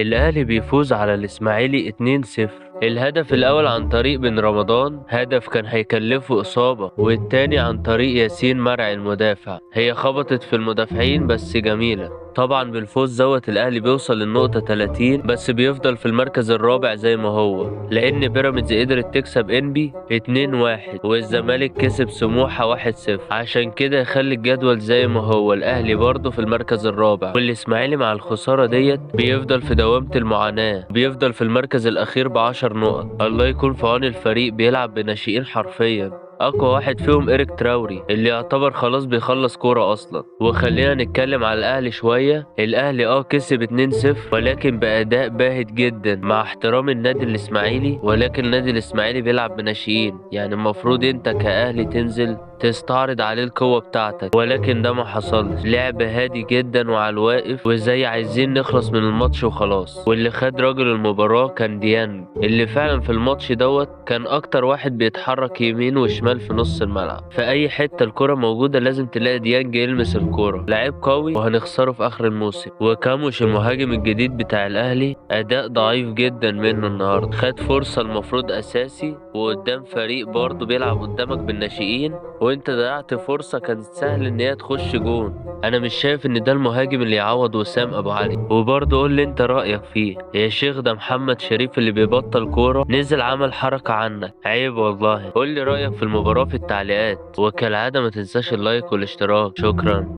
الأهلي بيفوز على الإسماعيلي 2-0. الهدف الأول عن طريق بن رمضان، هدف كان هيكلفه إصابة، والتاني عن طريق ياسين مرعي المدافع. هي خبطت في المدافعين بس جميلة. طبعا بالفوز زوت الأهلي بيوصل للنقطة 30، بس بيفضل في المركز الرابع زي ما هو، لأن بيراميدز قدرت تكسب إنبي 2-1 والزمالك كسب سموحة 1-0. عشان كده يخلي الجدول زي ما هو، الأهلي برضه في المركز الرابع، والإسماعيلي مع الخسارة ديت بيفضل في دوامة المعاناة، بيفضل في المركز الأخير ب10 نقط. الله يكون في عون الفريق، بيلعب بناشئين حرفيا. اقوى واحد فيهم ايريك تراوري اللي يعتبر خلاص بيخلص كورة اصلا. وخلينا نتكلم على الاهلي شوية. الاهلي كسب 2-0 ولكن باداء باهت جدا، مع احترام النادي الاسماعيلي، ولكن النادي الاسماعيلي بيلعب بناشئين، يعني المفروض انت كاهلي تنزل تستعرض عليه القوة بتاعتك، ولكن ده ما حصلش. لعب هادي جدا وعلى الواقف، وزي عايزين نخلص من الماتش وخلاص. واللي خد راجل المباراة كان ديانج، اللي فعلا في الماتش دوت كان اكتر واحد بيتحرك يمين وشمال في نص الملعب. في اي حتة الكرة موجودة لازم تلاقي ديانج يلمس الكرة. لعيب قوي وهنخسره في اخر الموسم. وكاموش المهاجم الجديد بتاع الاهلي اداء ضعيف جدا منه النهارده. خد فرصة المفروض اساسي، وقدام فريق برضه بيلعب قدامك بالناشئين، وانت ضيعت فرصة كانت سهل ان هي تخش جون. انا مش شايف ان ده المهاجم اللي يعوض وسام ابو علي. وبرضه قول لي انت رأيك فيه يا شيخ. ده محمد شريف اللي بيبطل كورة نزل عمل حركة عنك، عيب والله. قول لي رأيك في المباراة في التعليقات، وكالعادة ما تنساش اللايك والاشتراك. شكرا.